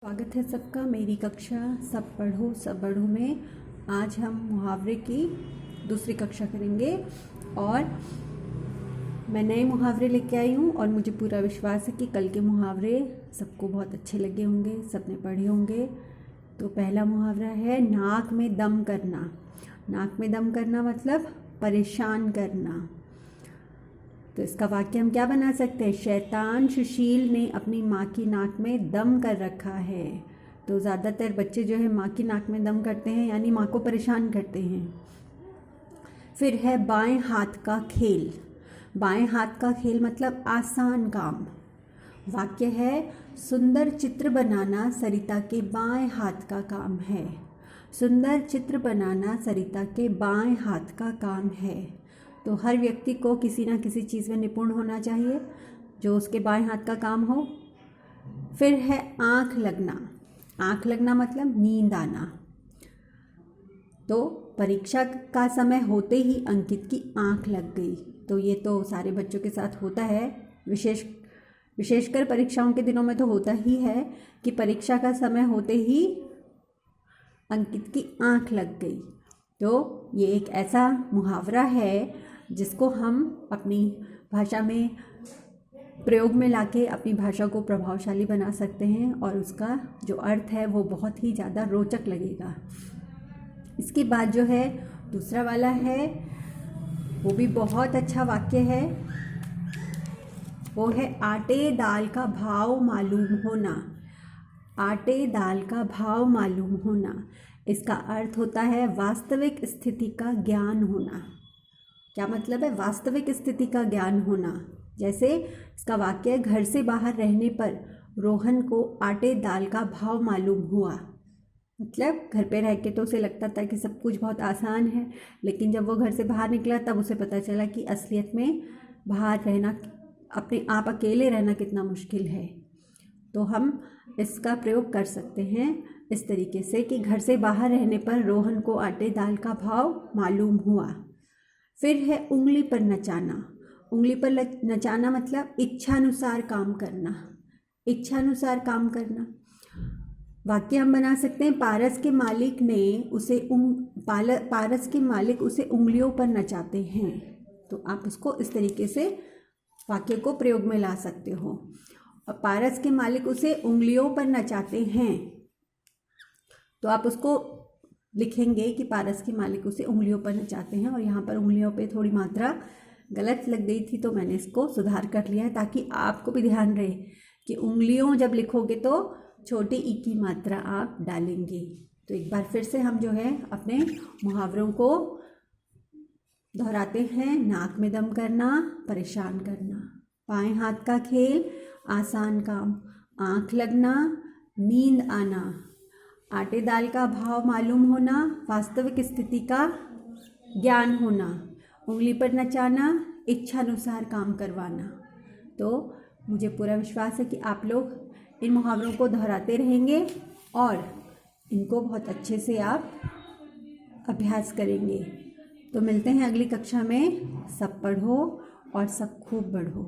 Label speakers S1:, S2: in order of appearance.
S1: स्वागत है सबका मेरी कक्षा सब पढ़ो सब बढ़ो में। आज हम मुहावरे की दूसरी कक्षा करेंगे और मैं नए मुहावरे लेके आई हूँ और मुझे पूरा विश्वास है कि कल के मुहावरे सबको बहुत अच्छे लगे होंगे, सबने पढ़े होंगे। तो पहला मुहावरा है नाक में दम करना। नाक में दम करना मतलब परेशान करना। तो इसका वाक्य हम क्या बना सकते हैं? शैतान सुशील ने अपनी माँ की नाक में दम कर रखा है। तो ज़्यादातर बच्चे जो है माँ की नाक में दम करते हैं, यानी माँ को परेशान करते हैं। फिर है बाएं हाथ का खेल। बाएं हाथ का खेल मतलब आसान काम। वाक्य है सुंदर चित्र बनाना सरिता के बाएं हाथ का काम है। सुंदर चित्र बनाना सरिता के बाएं हाथ का काम है। तो हर व्यक्ति को किसी ना किसी चीज़ में निपुण होना चाहिए जो उसके बाएं हाथ का काम हो। फिर है आँख लगना। आँख लगना मतलब नींद आना। तो परीक्षा का समय होते ही अंकित की आँख लग गई। तो ये तो सारे बच्चों के साथ होता है, विशेषकर परीक्षाओं के दिनों में तो होता ही है कि परीक्षा का समय होते ही अंकित की आँख लग गई। तो ये एक ऐसा मुहावरा है जिसको हम अपनी भाषा में प्रयोग में लाके अपनी भाषा को प्रभावशाली बना सकते हैं और उसका जो अर्थ है वो बहुत ही ज़्यादा रोचक लगेगा। इसके बाद जो है दूसरा वाला है, वो भी बहुत अच्छा वाक्य है। वो है आटे दाल का भाव मालूम होना। आटे दाल का भाव मालूम होना। इसका अर्थ होता है वास्तविक स्थिति का ज्ञान होना। क्या मतलब है? वास्तविक स्थिति का ज्ञान होना। जैसे इसका वाक्य है घर से बाहर रहने पर रोहन को आटे दाल का भाव मालूम हुआ। मतलब घर पे रह के तो उसे लगता था कि सब कुछ बहुत आसान है, लेकिन जब वो घर से बाहर निकला तब उसे पता चला कि असलियत में बाहर रहना, अपने आप अकेले रहना कितना मुश्किल है। तो हम इसका प्रयोग कर सकते हैं इस तरीके से कि घर से बाहर रहने पर रोहन को आटे दाल का भाव मालूम हुआ। फिर है उंगली पर नचाना। उंगली पर नचाना मतलब इच्छानुसार काम करना। इच्छानुसार काम करना। वाक्य हम बना सकते हैं पारस के मालिक उसे उंगलियों पर नचाते हैं। तो आप उसको इस तरीके से वाक्य को प्रयोग में ला सकते हो। और पारस के मालिक उसे उंगलियों पर नचाते हैं, तो आप उसको लिखेंगे कि पारस के मालिक उसे उंगलियों पर नचाते हैं। और यहाँ पर उंगलियों पे थोड़ी मात्रा गलत लग गई थी तो मैंने इसको सुधार कर लिया है, ताकि आपको भी ध्यान रहे कि उंगलियों जब लिखोगे तो छोटी ई की मात्रा आप डालेंगे। तो एक बार फिर से हम जो है अपने मुहावरों को दोहराते हैं। नाक में दम करना, परेशान करना। बाएं हाथ का खेल, आसान काम। आँख लगना, नींद आना। आटे दाल का भाव मालूम होना, वास्तविक स्थिति का ज्ञान होना। उंगली पर नचाना, इच्छानुसार काम करवाना। तो मुझे पूरा विश्वास है कि आप लोग इन मुहावरों को दोहराते रहेंगे और इनको बहुत अच्छे से आप अभ्यास करेंगे। तो मिलते हैं अगली कक्षा में। सब पढ़ो और सब खूब बढ़ो।